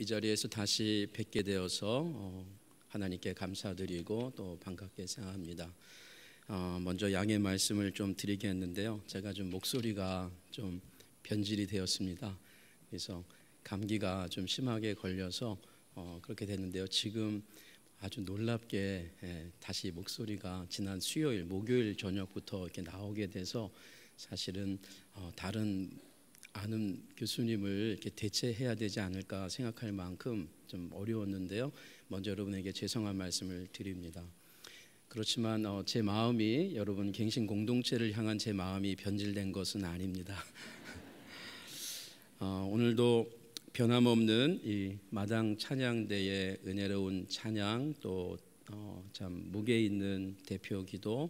이 자리에서 다시 뵙게 되어서 하나님께 감사드리고 또 반갑게 생각합니다. 먼저 양해 말씀을 좀 드리겠는데요. 제가 좀 목소리가 좀 변질이 되었습니다. 그래서 감기가 좀 심하게 걸려서 그렇게 됐는데요. 지금 아주 놀랍게 다시 목소리가 지난 수요일, 목요일 저녁부터 이렇게 나오게 돼서 사실은 다른 아는 교수님을 이렇게 대체해야 되지 않을까 생각할 만큼 좀 어려웠는데요. 먼저 여러분에게 죄송한 말씀을 드립니다. 그렇지만 제 마음이 여러분 갱신 공동체를 향한 제 마음이 변질된 것은 아닙니다. 오늘도 변함없는 이 마당 찬양대의 은혜로운 찬양 또 참 무게 있는 대표 기도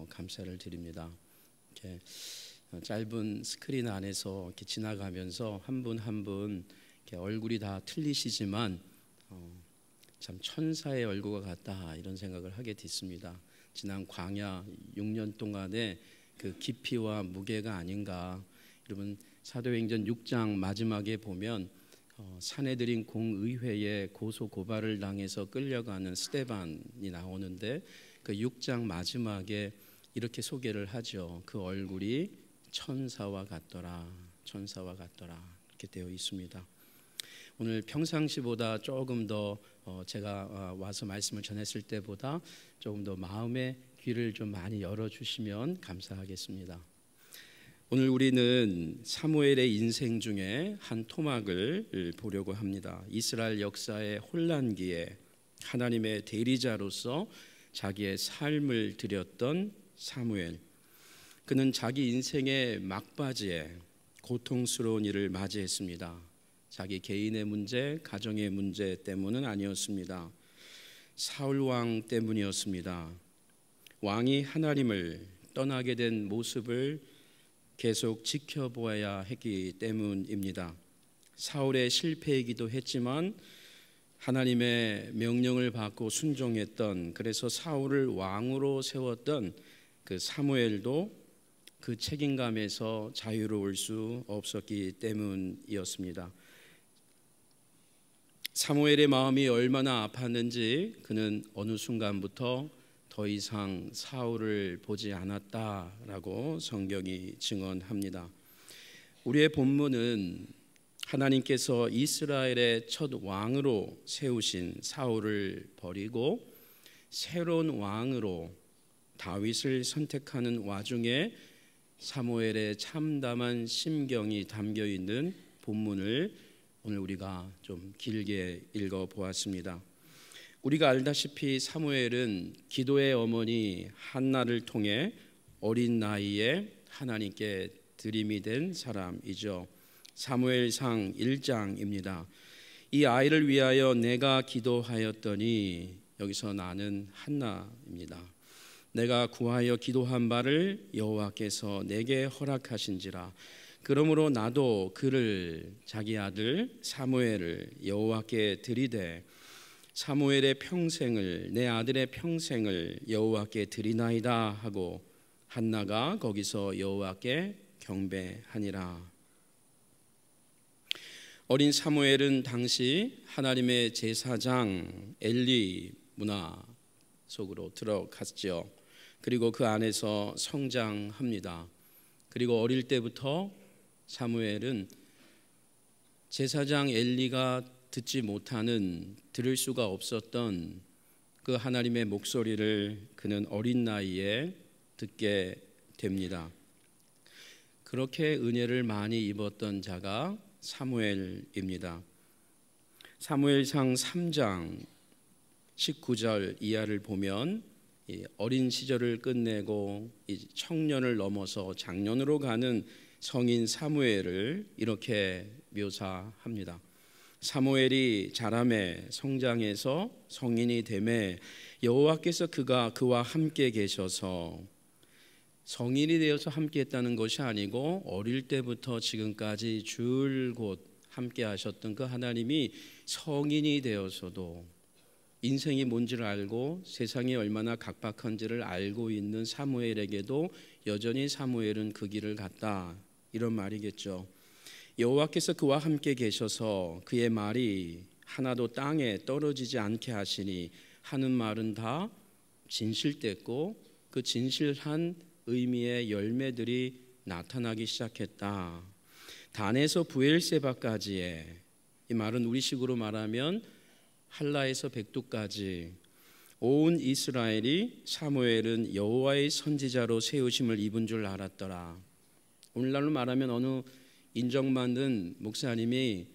감사를 드립니다. 이렇게 짧은 스크린 안에서 이렇게 지나가면서 한 분 한 분 얼굴이 다 틀리시지만 참 천사의 얼굴과 같다 이런 생각을 하게 됐습니다. 지난 광야 6년 동안의 그 깊이와 무게가 아닌가. 여러분 사도행전 6장 마지막에 보면 사내들인 공의회에 고소 고발을 당해서 끌려가는 스데반이 나오는데 그 6장 마지막에 이렇게 소개를 하죠. 그 얼굴이 천사와 같더라, 천사와 같더라 이렇게 되어 있습니다. 오늘 평상시보다 조금 더 제가 와서 말씀을 전했을 때보다 조금 더 마음의 귀를 좀 많이 열어주시면 감사하겠습니다. 오늘 우리는 사무엘의 인생 중에 한 토막을 보려고 합니다. 이스라엘 역사의 혼란기에 하나님의 대리자로서 자기의 삶을 드렸던 사무엘. 그는 자기 인생의 막바지에 고통스러운 일을 맞이했습니다. 자기 개인의 문제, 가정의 문제 때문은 아니었습니다. 사울 왕 때문이었습니다. 왕이 하나님을 떠나게 된 모습을 계속 지켜보아야 했기 때문입니다. 사울의 실패이기도 했지만 하나님의 명령을 받고 순종했던, 그래서 사울을 왕으로 세웠던 그 사무엘도 그 책임감에서 자유로울 수 없었기 때문이었습니다. 사무엘의 마음이 얼마나 아팠는지 그는 어느 순간부터 더 이상 사울을 보지 않았다라고 성경이 증언합니다. 우리의 본문은 하나님께서 이스라엘의 첫 왕으로 세우신 사울을 버리고 새로운 왕으로 다윗을 선택하는 와중에 사무엘의 참담한 심경이 담겨 있는 본문을 오늘 우리가 좀 길게 읽어보았습니다. 우리가 알다시피 사무엘은 기도의 어머니 한나를 통해 어린 나이에 하나님께 드림이 된 사람이죠. 사무엘상 1장입니다. 이 아이를 위하여 내가 기도하였더니, 여기서 나는 한나입니다. 내가 구하여 기도한 바를 여호와께서 내게 허락하신지라. 그러므로 나도 그를, 자기 아들 사무엘을 여호와께 드리되 사무엘의 평생을, 내 아들의 평생을 여호와께 드리나이다 하고 한나가 거기서 여호와께 경배하니라. 어린 사무엘은 당시 하나님의 제사장 엘리 문화 속으로 들어갔죠. 그리고 그 안에서 성장합니다. 그리고 어릴 때부터 사무엘은 제사장 엘리가 듣지 못하는, 들을 수가 없었던 그 하나님의 목소리를 그는 어린 나이에 듣게 됩니다. 그렇게 은혜를 많이 입었던 자가 사무엘입니다. 사무엘상 3장 19절 이하를 보면 어린 시절을 끝내고 청년을 넘어서 장년으로 가는 성인 사무엘을 이렇게 묘사합니다. 사무엘이 자라매 성장해서 성인이 되매 여호와께서 그와 함께 계셔서, 성인이 되어서 함께 했다는 것이 아니고 어릴 때부터 지금까지 줄곧 함께 하셨던 그 하나님이 성인이 되어서도 인생이 뭔지를 알고 세상이 얼마나 각박한지를 알고 있는 사무엘에게도 여전히 사무엘은 그 길을 갔다, 이런 말이겠죠. 여호와께서 그와 함께 계셔서 그의 말이 하나도 땅에 떨어지지 않게 하시니 하는 말은 다 진실됐고 그 진실한 의미의 열매들이 나타나기 시작했다. 단에서 브엘세바까지의, 이 말은 우리식으로 말하면 할라에서 백두까지 온 이스라엘이 사무엘은 여호와의 선지자로 세우심을 입은 줄 알았더라. 오늘날로 말하면 어느 인정받는 목사님이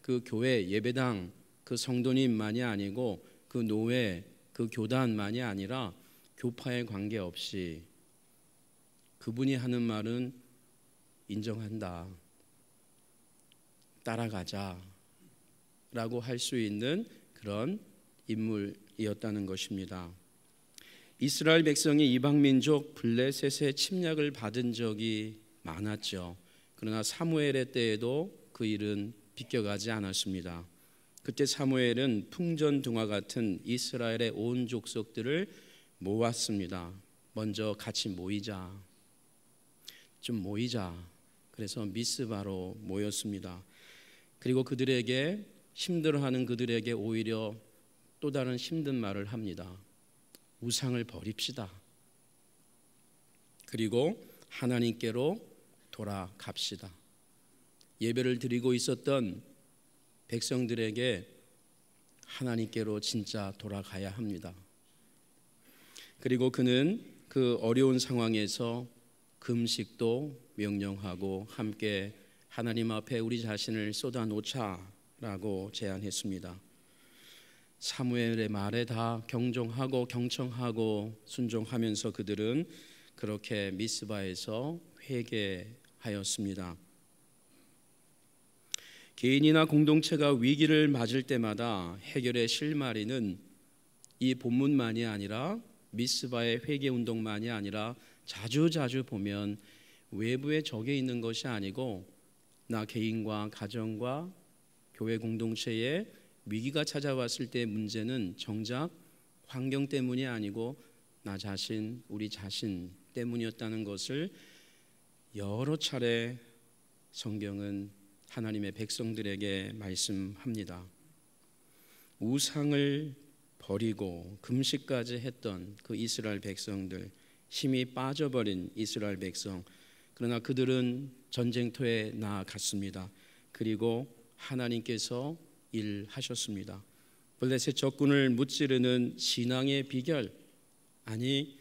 그 교회 예배당 그 성도님만이 아니고 그 노회 그 교단만이 아니라 교파에 관계없이 그분이 하는 말은 인정한다, 따라가자 라고 할 수 있는 그런 인물이었다는 것입니다. 이스라엘 백성이 이방민족 블레셋의 침략을 받은 적이 많았죠. 그러나 사무엘의 때에도 그 일은 비껴가지 않았습니다. 그때 사무엘은 풍전등화 같은 이스라엘의 온 족속들을 모았습니다. 먼저 같이 모이자. 그래서 미스바로 모였습니다. 그리고 그들에게 힘들어하는 그들에게 오히려 또 다른 힘든 말을 합니다. 우상을 버립시다. 그리고 하나님께로 돌아갑시다. 예배를 드리고 있었던 백성들에게 하나님께로 진짜 돌아가야 합니다. 그리고 그는 그 어려운 상황에서 금식도 명령하고 함께 하나님 앞에 우리 자신을 쏟아놓자라고 제안했습니다. 사무엘의 말에 다 경종하고 경청하고 순종하면서 그들은 그렇게 미스바에서 회개하였습니다. 개인이나 공동체가 위기를 맞을 때마다 해결의 실마리는 이 본문만이 아니라 미스바의 회개운동만이 아니라 자주 보면 외부에 적에 있는 것이 아니고 나 개인과 가정과 교회 공동체에 위기가 찾아왔을 때 문제는 정작 환경 때문이 아니고 나 자신, 우리 자신 때문이었다는 것을 여러 차례 성경은 하나님의 백성들에게 말씀합니다. 우상을 버리고 금식까지 했던 그 이스라엘 백성들, 힘이 빠져버린 이스라엘 백성, 그러나 그들은 전쟁터에 나아갔습니다. 그리고 하나님께서 일하셨습니다. 블레셋 적군을 무찌르는 신앙의 비결, 아니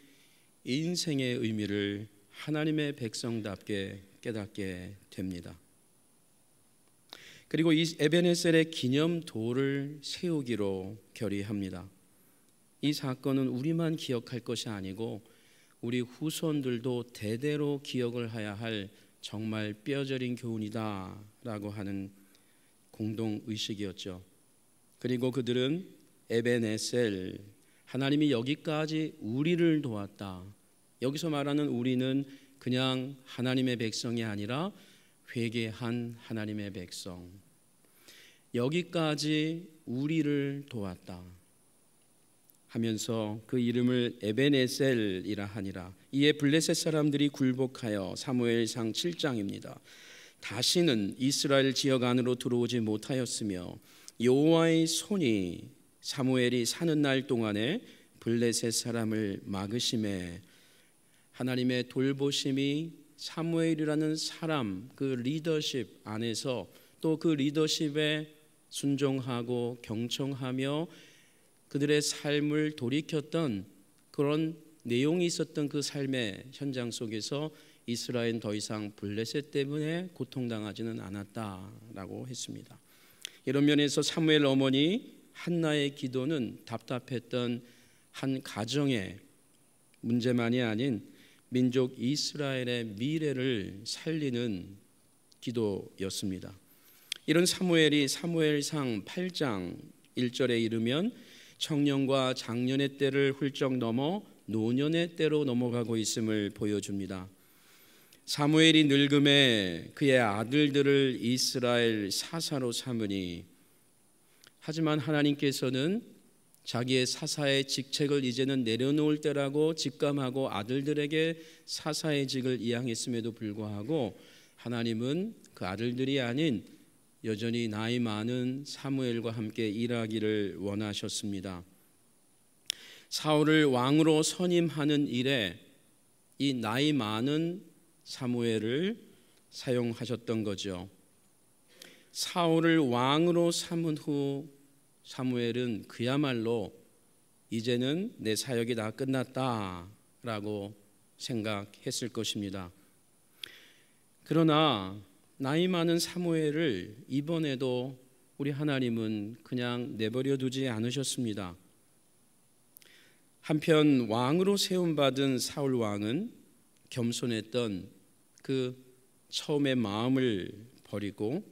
인생의 의미를 하나님의 백성답게 깨닫게 됩니다. 그리고 이 에베네셀의 기념돌을 세우기로 결의합니다. 이 사건은 우리만 기억할 것이 아니고 우리 후손들도 대대로 기억을 해야 할 정말 뼈저린 교훈이다 라고 하는 공동의식이었죠. 그리고 그들은 에베네셀, 하나님이 여기까지 우리를 도왔다. 여기서 말하는 우리는 그냥 하나님의 백성이 아니라 회개한 하나님의 백성, 여기까지 우리를 도왔다 하면서 그 이름을 에베네셀이라 하니라. 이에 블레셋 사람들이 굴복하여, 사무엘상 7장입니다. 다시는 이스라엘 지역 안으로 들어오지 못하였으며 여호와의 손이 사무엘이 사는 날 동안에 블레셋 사람을 막으심에 하나님의 돌보심이 사무엘이라는 사람, 그 리더십 안에서 또 그 리더십에 순종하고 경청하며 그들의 삶을 돌이켰던 그런 내용이 있었던 그 삶의 현장 속에서 이스라엘은 더 이상 블레셋 때문에 고통당하지는 않았다라고 했습니다. 이런 면에서 사무엘 어머니 한나의 기도는 답답했던 한 가정의 문제만이 아닌 민족 이스라엘의 미래를 살리는 기도였습니다. 이런 사무엘이 사무엘상 8장 1절에 이르면 청년과 장년의 때를 훌쩍 넘어 노년의 때로 넘어가고 있음을 보여줍니다. 사무엘이 늙음에 그의 아들들을 이스라엘 사사로 삼으니, 하지만 하나님께서는 자기의 사사의 직책을 이제는 내려놓을 때라고 직감하고 아들들에게 사사의 직을 이양했음에도 불구하고 하나님은 그 아들들이 아닌 여전히 나이 많은 사무엘과 함께 일하기를 원하셨습니다. 사울을 왕으로 선임하는 일에 이 나이 많은 사무엘을 사용하셨던 거죠. 사울을 왕으로 삼은 후 사무엘은 그야말로 이제는 내 사역이 다 끝났다라고 생각했을 것입니다. 그러나 나이 많은 사무엘을 이번에도 우리 하나님은 그냥 내버려 두지 않으셨습니다. 한편 왕으로 세움받은 사울 왕은 겸손했던 그 처음의 마음을 버리고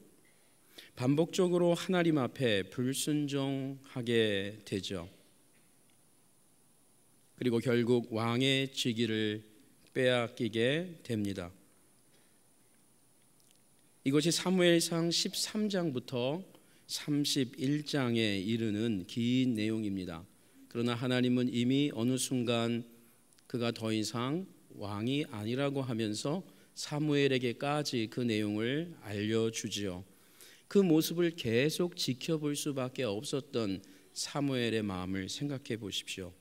반복적으로 하나님 앞에 불순종하게 되죠. 그리고 결국 왕의 직위를 빼앗기게 됩니다. 이것이 사무엘상 13장부터 31장에 이르는 긴 내용입니다. 그러나 하나님은 이미 어느 순간 그가 더 이상 왕이 아니라고 하면서 사무엘에게까지 그 내용을 알려주지요. 그 모습을 계속 지켜볼 수밖에 없었던 사무엘의 마음을 생각해 보십시오.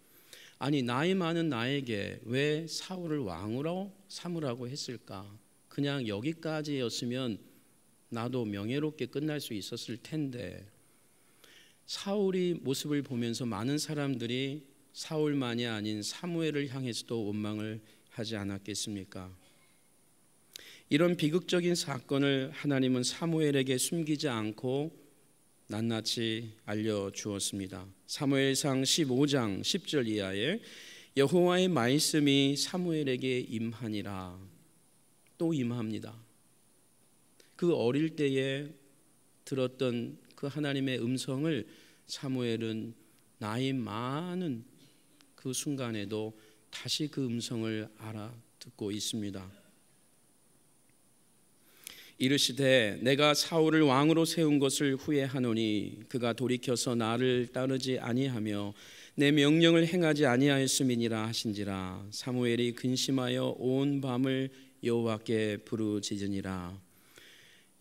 아니, 나이 많은 나에게 왜 사울을 왕으로 삼으라고 했을까? 그냥 여기까지였으면 나도 명예롭게 끝날 수 있었을 텐데. 사울이 모습을 보면서 많은 사람들이 사울만이 아닌 사무엘을 향해서도 원망을 하지 않았겠습니까? 이런 비극적인 사건을 하나님은 사무엘에게 숨기지 않고 낱낱이 알려주었습니다. 사무엘상 15장 10절 이하에 여호와의 말씀이 사무엘에게 임하니라. 또 임합니다. 그 어릴 때에 들었던 그 하나님의 음성을 사무엘은 나이 많은 그 순간에도 다시 그 음성을 알아듣고 있습니다. 이르시되 내가 사울을 왕으로 세운 것을 후회하노니 그가 돌이켜서 나를 따르지 아니하며 내 명령을 행하지 아니하였음이니라 하신지라. 사무엘이 근심하여 온 밤을 여호와께 부르짖으니라.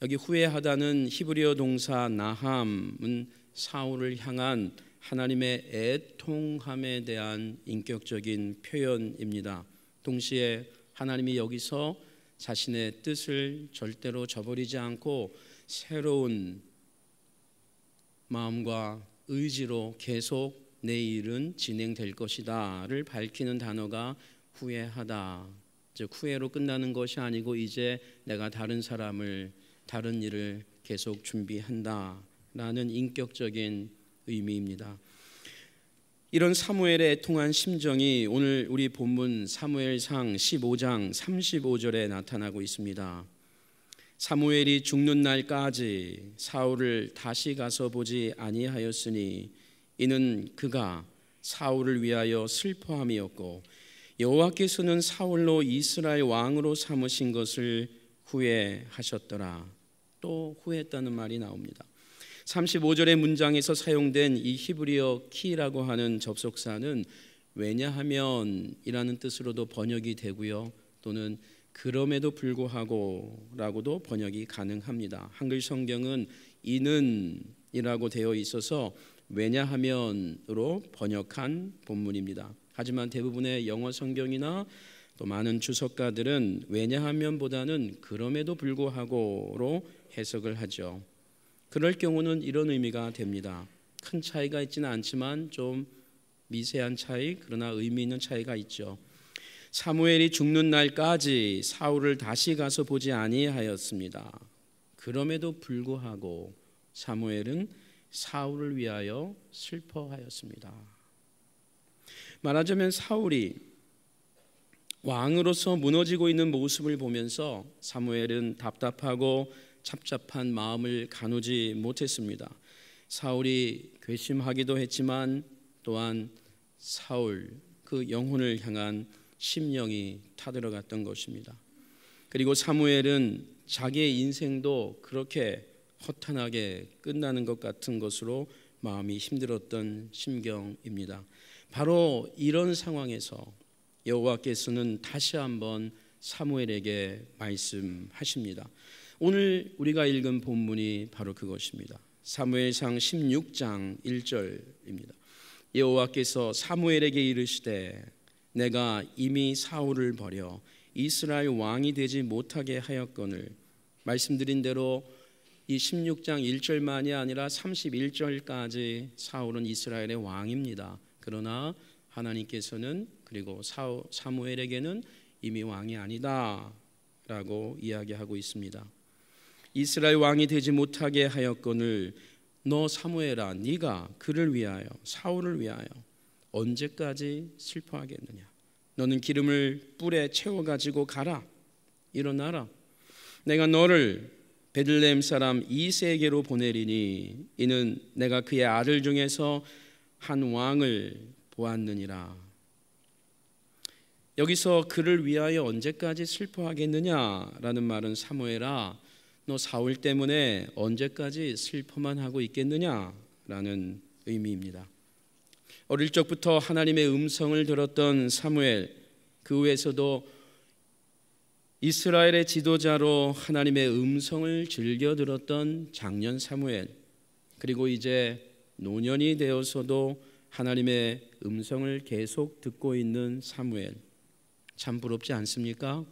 여기 후회하다는 히브리어 동사 나함은 사울을 향한 하나님의 애통함에 대한 인격적인 표현입니다. 동시에 하나님이 여기서 자신의 뜻을 절대로 저버리지 않고 새로운 마음과 의지로 계속 내 일은 진행될 것이다를 밝히는 단어가 후회하다. 즉 후회로 끝나는 것이 아니고 이제 내가 다른 일을 계속 준비한다라는 인격적인 의미입니다. 이런 사무엘의 애통한 심정이 오늘 우리 본문 사무엘상 15장 35절에 나타나고 있습니다. 사무엘이 죽는 날까지 사울을 다시 가서 보지 아니하였으니 이는 그가 사울을 위하여 슬퍼함이었고 여호와께서는 사울로 이스라엘 왕으로 삼으신 것을 후회하셨더라. 또 후회했다는 말이 나옵니다. 35절의 문장에서 사용된 이 히브리어 키라고 하는 접속사는 왜냐하면 이라는 뜻으로도 번역이 되고요, 또는 그럼에도 불구하고 라고도 번역이 가능합니다. 한글 성경은 이는 이라고 되어 있어서 왜냐하면으로 번역한 본문입니다. 하지만 대부분의 영어 성경이나 또 많은 주석가들은 왜냐하면보다는 그럼에도 불구하고로 해석을 하죠. 그럴 경우는 이런 의미가 됩니다. 큰 차이가 있지는 않지만 좀 미세한 차이, 그러나 의미 있는 차이가 있죠. 사무엘이 죽는 날까지 사울을 다시 가서 보지 아니하였습니다. 그럼에도 불구하고 사무엘은 사울을 위하여 슬퍼하였습니다. 말하자면 사울이 왕으로서 무너지고 있는 모습을 보면서 사무엘은 답답하고 착잡한 마음을 가누지 못했습니다. 사울이 괘씸하기도 했지만 또한 사울 그 영혼을 향한 심령이 타들어갔던 것입니다. 그리고 사무엘은 자기의 인생도 그렇게 허탄하게 끝나는 것 같은 것으로 마음이 힘들었던 심경입니다. 바로 이런 상황에서 여호와께서는 다시 한번 사무엘에게 말씀하십니다. 오늘 우리가 읽은 본문이 바로 그것입니다. 사무엘상 16장 1절입니다. 여호와께서 사무엘에게 이르시되 내가 이미 사울을 버려 이스라엘 왕이 되지 못하게 하였거늘. 말씀드린 대로 이 16장 1절만이 아니라 31절까지 사울은 이스라엘의 왕입니다. 그러나 하나님께서는 그리고 사무엘에게는 이미 왕이 아니다 라고 이야기하고 있습니다. 이스라엘 왕이 되지 못하게 하였거늘 너 사무엘아, 네가 그를 위하여, 사울을 위하여 언제까지 슬퍼하겠느냐. 너는 기름을 뿔에 채워가지고 가라. 일어나라. 내가 너를 베들레헴 사람 이새에게로 보내리니 이는 내가 그의 아들 중에서 한 왕을 보았느니라. 여기서 그를 위하여 언제까지 슬퍼하겠느냐라는 말은 사무엘아, 너 사울 때문에 언제까지 슬퍼만 하고 있겠느냐라는 의미입니다. 어릴 적부터 하나님의 음성을 들었던 사무엘, 그 후에서도 이스라엘의 지도자로 하나님의 음성을 즐겨 들었던 장년 사무엘, 그리고 이제 노년이 되어서도 하나님의 음성을 계속 듣고 있는 사무엘, 참 부럽지 않습니까?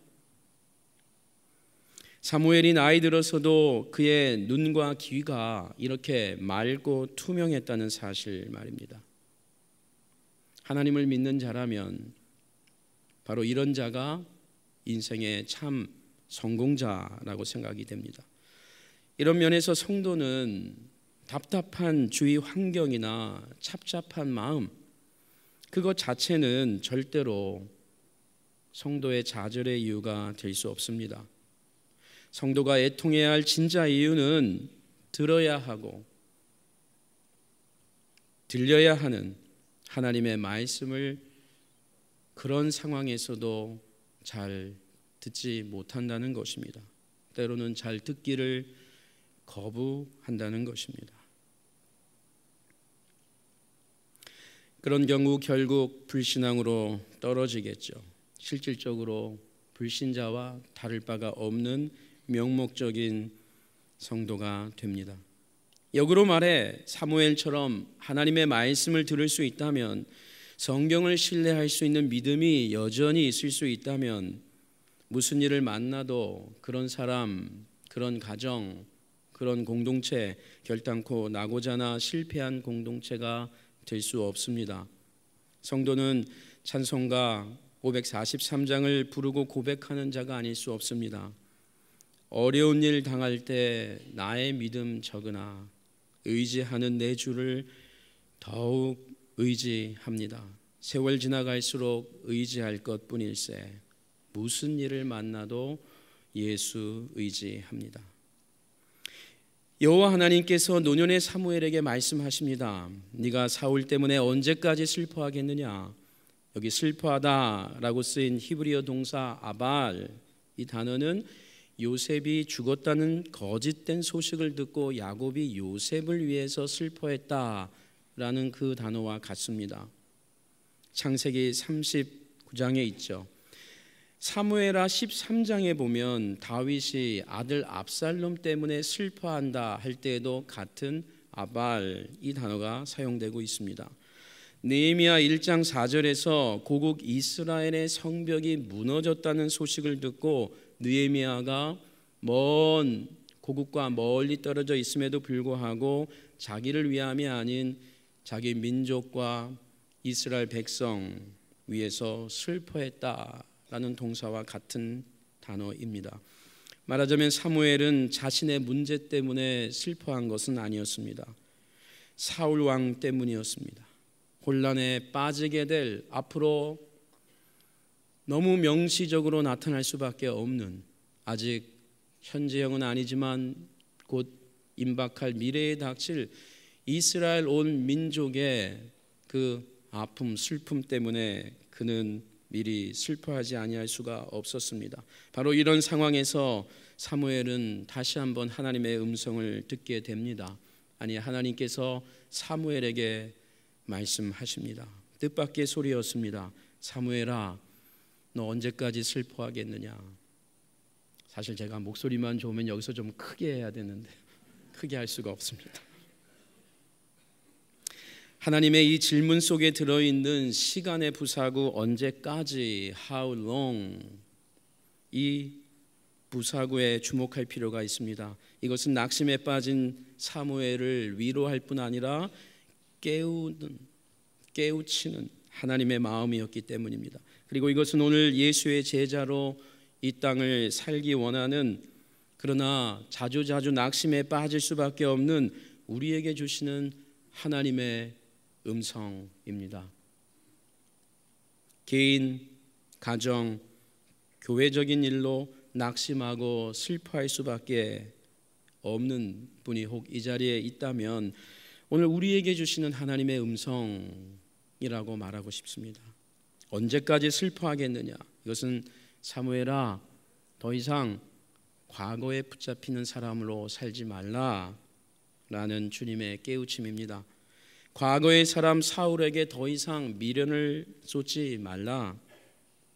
사무엘이 나이 들어서도 그의 눈과 귀가 이렇게 맑고 투명했다는 사실 말입니다. 하나님을 믿는 자라면 바로 이런 자가 인생의 참 성공자라고 생각이 됩니다. 이런 면에서 성도는 답답한 주위 환경이나 찹찹한 마음, 그것 자체는 절대로 성도의 좌절의 이유가 될 수 없습니다. 성도가 애통해야 할 진짜 이유는 들어야 하고 들려야 하는 하나님의 말씀을 그런 상황에서도 잘 듣지 못한다는 것입니다. 때로는 잘 듣기를 거부한다는 것입니다. 그런 경우 결국 불신앙으로 떨어지겠죠. 실질적으로 불신자와 다를 바가 없는 명목적인 성도가 됩니다. 역으로 말해 사무엘처럼 하나님의 말씀을 들을 수 있다면, 성경을 신뢰할 수 있는 믿음이 여전히 있을 수 있다면, 무슨 일을 만나도 그런 사람, 그런 가정, 그런 공동체, 결단코 나고자나 실패한 공동체가 될 수 없습니다. 성도는 찬송가 543장을 부르고 고백하는 자가 아닐 수 없습니다. 어려운 일 당할 때 나의 믿음 적으나 의지하는 내 주를 더욱 의지합니다. 세월 지나갈수록 의지할 것뿐일세 무슨 일을 만나도 예수 의지합니다. 여호와 하나님께서 노년의 사무엘에게 말씀하십니다. 네가 사울 때문에 언제까지 슬퍼하겠느냐. 여기 슬퍼하다라고 쓰인 히브리어 동사 아발, 이 단어는 요셉이 죽었다는 거짓된 소식을 듣고 야곱이 요셉을 위해서 슬퍼했다라는 그 단어와 같습니다. 창세기 39장에 있죠. 사무엘하 13장에 보면 다윗이 아들 압살롬 때문에 슬퍼한다 할 때에도 같은 아발, 이 단어가 사용되고 있습니다. 느헤미야 1장 4절에서 고국 이스라엘의 성벽이 무너졌다는 소식을 듣고 느헤미야가 먼 고국과 멀리 떨어져 있음에도 불구하고 자기를 위함이 아닌 자기 민족과 이스라엘 백성 위해서 슬퍼했다라는 동사와 같은 단어입니다. 말하자면 사무엘은 자신의 문제 때문에 슬퍼한 것은 아니었습니다. 사울 왕 때문이었습니다. 혼란에 빠지게 될, 앞으로 너무 명시적으로 나타날 수밖에 없는, 아직 현재형은 아니지만 곧 임박할 미래에 닥칠 이스라엘 온 민족의 그 아픔, 슬픔 때문에 그는 미리 슬퍼하지 아니할 수가 없었습니다. 바로 이런 상황에서 사무엘은 다시 한번 하나님의 음성을 듣게 됩니다. 아니, 하나님께서 사무엘에게 말씀하십니다. 뜻밖의 소리였습니다. 사무엘아, 너 언제까지 슬퍼하겠느냐. 사실 제가 목소리만 좋으면 여기서 좀 크게 해야 되는데 크게 할 수가 없습니다. 하나님의 이 질문 속에 들어있는 시간의 부사구 언제까지, how long, 이 부사구에 주목할 필요가 있습니다. 이것은 낙심에 빠진 사무엘을 위로할 뿐 아니라 깨우치는 하나님의 마음이었기 때문입니다. 그리고 이것은 오늘 예수의 제자로 이 땅을 살기 원하는, 그러나 자주자주 낙심에 빠질 수밖에 없는 우리에게 주시는 하나님의 음성입니다. 개인, 가정, 교회적인 일로 낙심하고 슬퍼할 수밖에 없는 분이 혹 이 자리에 있다면 오늘 우리에게 주시는 하나님의 음성이라고 말하고 싶습니다. 언제까지 슬퍼하겠느냐? 이것은 사무엘아, 더 이상 과거에 붙잡히는 사람으로 살지 말라라는 주님의 깨우침입니다. 과거의 사람 사울에게 더 이상 미련을 쏟지 말라.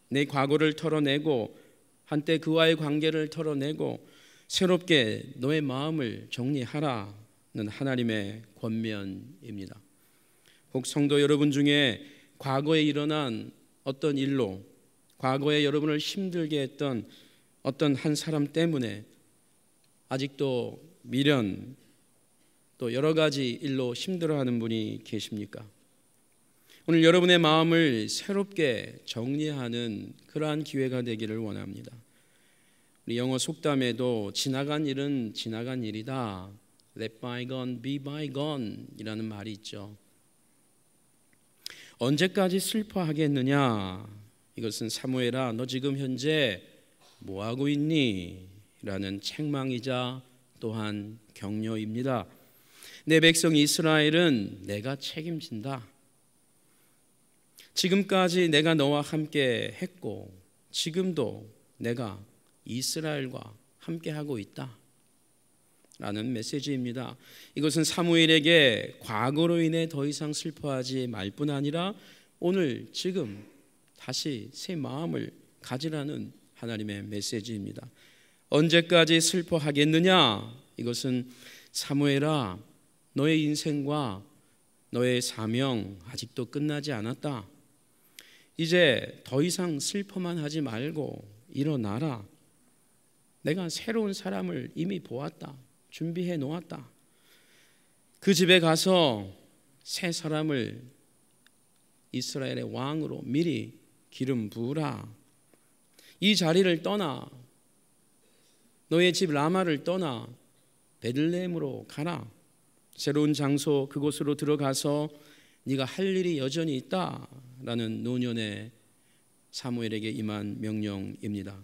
내 과거를 털어내고 한때 그와의 관계를 털어내고 새롭게 너의 마음을 정리하라는 하나님의 권면입니다. 혹 성도 여러분 중에 과거에 일어난 어떤 일로, 과거에 여러분을 힘들게 했던 어떤 한 사람 때문에 아직도 미련, 또 여러 가지 일로 힘들어하는 분이 계십니까? 오늘 여러분의 마음을 새롭게 정리하는 그러한 기회가 되기를 원합니다. 우리 영어 속담에도 지나간 일은 지나간 일이다, Let bygone be bygone 이라는 말이 있죠. 언제까지 슬퍼하겠느냐? 이것은 사무엘아, 너 지금 현재 뭐하고 있니? 라는 책망이자 또한 격려입니다. 내 백성 이스라엘은 내가 책임진다. 지금까지 내가 너와 함께 했고 지금도 내가 이스라엘과 함께 하고 있다 라는 메시지입니다. 이것은 사무엘에게 과거로 인해 더 이상 슬퍼하지 말 뿐 아니라 오늘 지금 다시 새 마음을 가지라는 하나님의 메시지입니다. 언제까지 슬퍼하겠느냐? 이것은 사무엘아, 너의 인생과 너의 사명 아직도 끝나지 않았다. 이제 더 이상 슬퍼만 하지 말고 일어나라. 내가 새로운 사람을 이미 보았다. 준비해 놓았다. 그 집에 가서 새 사람을 이스라엘의 왕으로 미리 기름 부으라. 이 자리를 떠나, 너의 집 라마를 떠나 베들레헴으로 가라. 새로운 장소 그곳으로 들어가서 네가 할 일이 여전히 있다라는 노년의 사무엘에게 임한 명령입니다.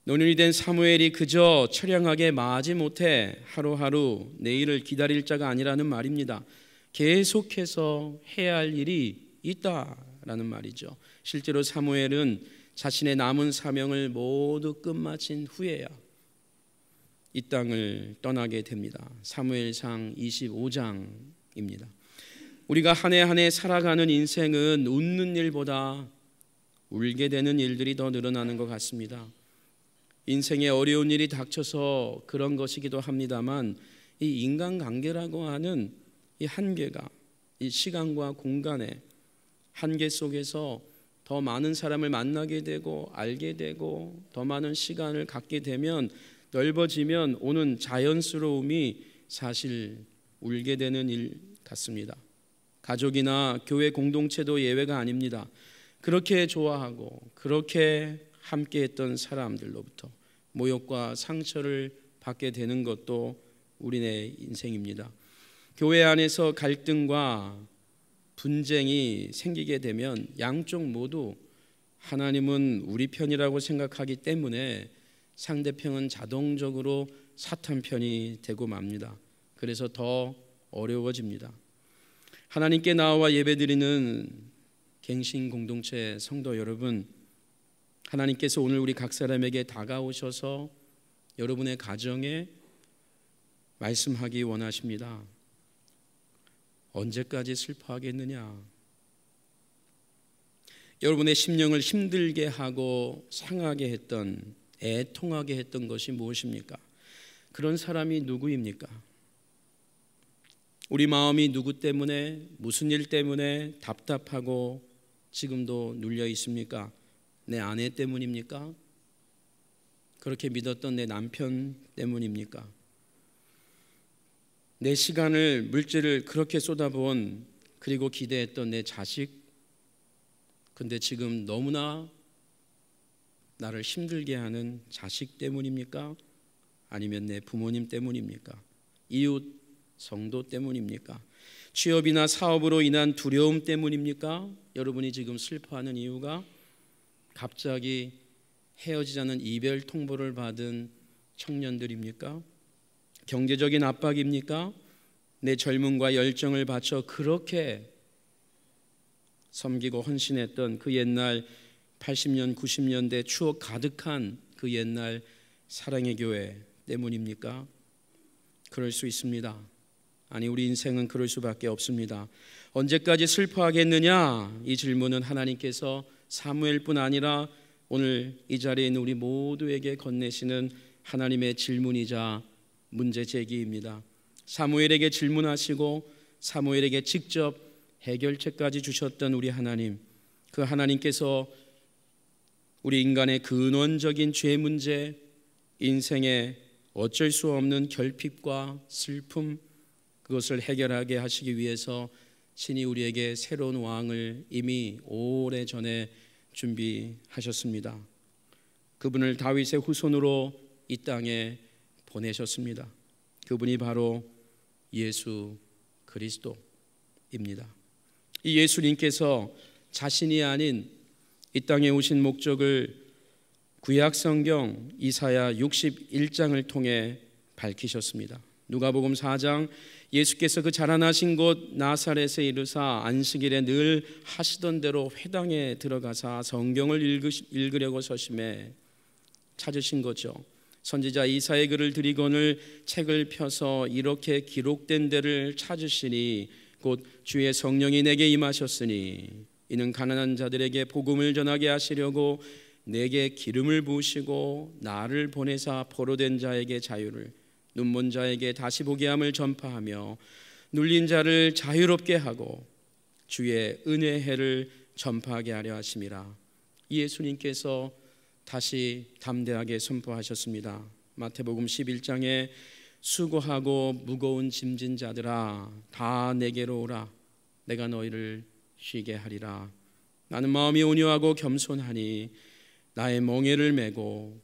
노년이 된 사무엘이 그저 처량하게 마지 못해 하루하루 내일을 기다릴 자가 아니라는 말입니다. 계속해서 해야 할 일이 있다라는 말이죠. 실제로 사무엘은 자신의 남은 사명을 모두 끝마친 후에야 이 땅을 떠나게 됩니다. 사무엘상 25장입니다. 우리가 한 해 한 해 살아가는 인생은 웃는 일보다 울게 되는 일들이 더 늘어나는 것 같습니다. 인생에 어려운 일이 닥쳐서 그런 것이기도 합니다만 이 인간관계라고 하는 이 한계가, 이 시간과 공간의 한계 속에서 더 많은 사람을 만나게 되고 알게 되고 더 많은 시간을 갖게 되면, 넓어지면 오는 자연스러움이 사실 울게 되는 일 같습니다. 가족이나 교회 공동체도 예외가 아닙니다. 그렇게 좋아하고 그렇게 함께했던 사람들로부터 모욕과 상처를 받게 되는 것도 우리네 인생입니다. 교회 안에서 갈등과 분쟁이 생기게 되면 양쪽 모두 하나님은 우리 편이라고 생각하기 때문에 상대편은 자동적으로 사탄 편이 되고 맙니다. 그래서 더 어려워집니다. 하나님께 나와 예배드리는 갱신 공동체 성도 여러분, 하나님께서 오늘 우리 각 사람에게 다가오셔서 여러분의 가정에 말씀하기 원하십니다. 언제까지 슬퍼하겠느냐? 여러분의 심령을 힘들게 하고 상하게 했던 애통하게 했던 것이 무엇입니까? 그런 사람이 누구입니까? 우리 마음이 누구 때문에, 무슨 일 때문에 답답하고 지금도 눌려 있습니까? 내 아내 때문입니까? 그렇게 믿었던 내 남편 때문입니까? 내 시간을, 물질을 그렇게 쏟아부은, 그리고 기대했던 내 자식, 근데 지금 너무나 나를 힘들게 하는 자식 때문입니까? 아니면 내 부모님 때문입니까? 이웃, 성도 때문입니까? 취업이나 사업으로 인한 두려움 때문입니까? 여러분이 지금 슬퍼하는 이유가 갑자기 헤어지자는 이별 통보를 받은 청년들입니까? 경제적인 압박입니까? 내 젊음과 열정을 바쳐 그렇게 섬기고 헌신했던 그 옛날 80년, 90년대 추억 가득한 그 옛날 사랑의 교회 때문입니까? 그럴 수 있습니다. 아니, 우리 인생은 그럴 수밖에 없습니다. 언제까지 슬퍼하겠느냐? 이 질문은 하나님께서 사무엘뿐 아니라 오늘 이 자리에 있는 우리 모두에게 건네시는 하나님의 질문이자 문제 제기입니다. 사무엘에게 질문하시고 사무엘에게 직접 해결책까지 주셨던 우리 하나님, 그 하나님께서 우리 인간의 근원적인 죄 문제, 인생의 어쩔 수 없는 결핍과 슬픔, 그것을 해결하게 하시기 위해서 신이 우리에게 새로운 왕을 이미 오래전에 준비하셨습니다. 그분을 다윗의 후손으로 이 땅에 보내셨습니다. 그분이 바로 예수 그리스도입니다. 이 예수님께서 자신이 아닌 이 땅에 오신 목적을 구약 성경 이사야 61장을 통해 밝히셨습니다. 누가복음 4장, 예수께서 그 자라나신 곳 나사렛에 이르사 안식일에 늘 하시던 대로 회당에 들어가사 성경을 읽으려고 서심해 찾으신 거죠. 선지자 이사의 글을 드리거늘 책을 펴서 이렇게 기록된 데를 찾으시니 곧 주의 성령이 내게 임하셨으니 이는 가난한 자들에게 복음을 전하게 하시려고 내게 기름을 부으시고 나를 보내사 포로된 자에게 자유를, 눈먼 자에게 다시 보게 함을 전파하며 눌린 자를 자유롭게 하고 주의 은혜의 해를 전파하게 하려 하심이라. 예수님께서 다시 담대하게 선포하셨습니다. 마태복음 11장에 수고하고 무거운 짐진 자들아 다 내게로 오라. 내가 너희를 쉬게 하리라. 나는 마음이 온유하고 겸손하니 나의 멍에를 메고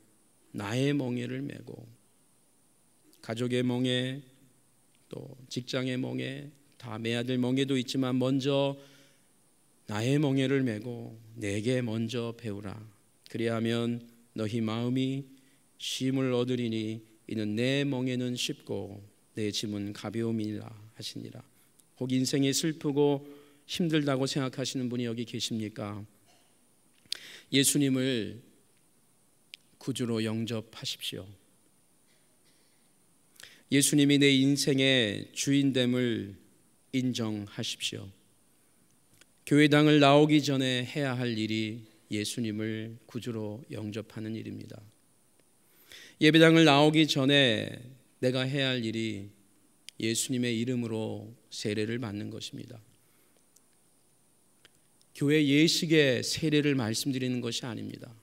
가족의 멍에, 또 직장의 멍에, 다 매야 될 멍에도 있지만 먼저 나의 멍에를 메고 내게 먼저 배우라. 그리하면 너희 마음이 쉼을 얻으리니 이는 내 멍에는 쉽고 내 짐은 가벼움이라 하시니라. 혹 인생이 슬프고 힘들다고 생각하시는 분이 여기 계십니까? 예수님을 구주로 영접하십시오. 예수님이 내 인생의 주인됨을 인정하십시오. 교회당을 나오기 전에 해야 할 일이 예수님을 구주로 영접하는 일입니다. 예배당을 나오기 전에 내가 해야 할 일이 예수님의 이름으로 세례를 받는 것입니다. 교회 예식의 세례를 말씀드리는 것이 아닙니다.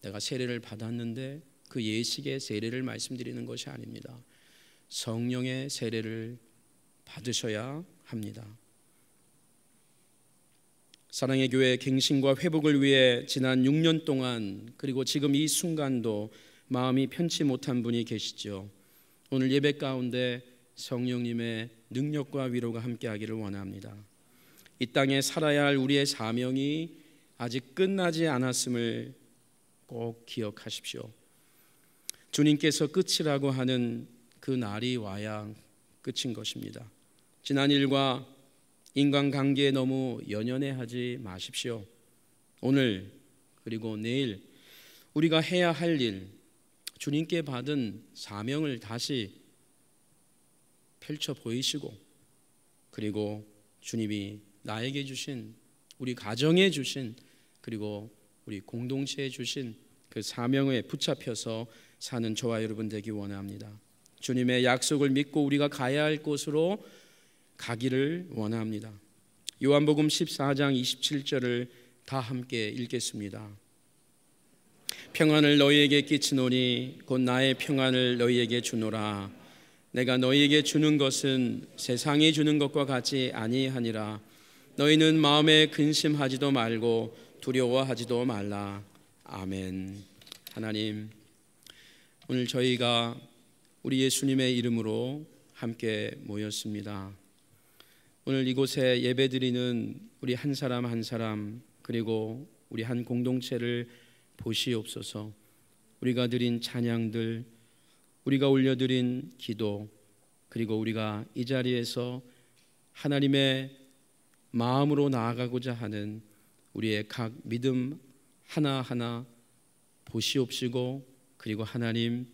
내가 세례를 받았는데 그 예식의 세례를 말씀드리는 것이 아닙니다. 성령의 세례를 받으셔야 합니다. 사랑의 교회 갱신과 회복을 위해 지난 6년 동안 그리고 지금 이 순간도 마음이 편치 못한 분이 계시죠. 오늘 예배 가운데 성령님의 능력과 위로가 함께하기를 원합니다. 이 땅에 살아야 할 우리의 사명이 아직 끝나지 않았음을 꼭 기억하십시오. 주님께서 끝이라고 하는 그 날이 와야 끝인 것입니다. 지난 일과 인간관계에 너무 연연해하지 마십시오. 오늘 그리고 내일 우리가 해야 할 일, 주님께 받은 사명을 다시 펼쳐 보이시고, 그리고 주님이 나에게 주신, 우리 가정에 주신, 그리고 우리 공동체에 주신 그 사명에 붙잡혀서 사는 저와 여러분 되기 원합니다. 주님의 약속을 믿고 우리가 가야 할 곳으로 가기를 원합니다. 요한복음 14장 27절을 다 함께 읽겠습니다. 평안을 너희에게 끼치노니 곧 나의 평안을 너희에게 주노라. 내가 너희에게 주는 것은 세상이 주는 것과 같이 아니하니라. 너희는 마음에 근심하지도 말고 두려워하지도 말라. 아멘. 하나님, 오늘 저희가 우리 예수님의 이름으로 함께 모였습니다. 오늘 이곳에 예배드리는 우리 한 사람 한 사람, 그리고 우리 한 공동체를 보시옵소서. 우리가 드린 찬양들, 우리가 올려드린 기도, 그리고 우리가 이 자리에서 하나님의 마음으로 나아가고자 하는 우리의 각 믿음 하나하나 보시옵시고, 그리고 하나님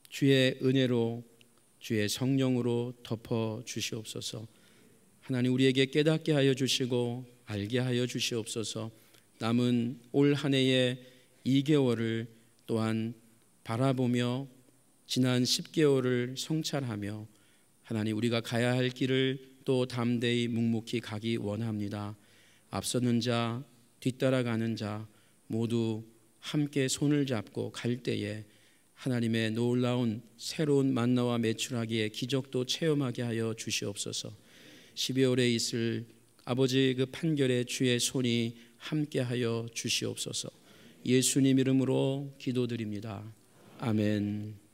주의 은혜로 주의 성령으로 덮어 주시옵소서. 하나님 우리에게 깨닫게 하여 주시고 알게 하여 주시옵소서. 남은 올 한 해의 2개월을 또한 바라보며 지난 10개월을 성찰하며 하나님 우리가 가야 할 길을 또 담대히 묵묵히 가기 원합니다. 앞서는 자, 뒤따라가는 자 모두 함께 손을 잡고 갈 때에 하나님의 놀라운 새로운 만나와 메추라기의 기적도 체험하게 하여 주시옵소서. 12월에 있을 아버지 그 판결에 주의 손이 함께 하여 주시옵소서. 예수님 이름으로 기도드립니다. 아멘.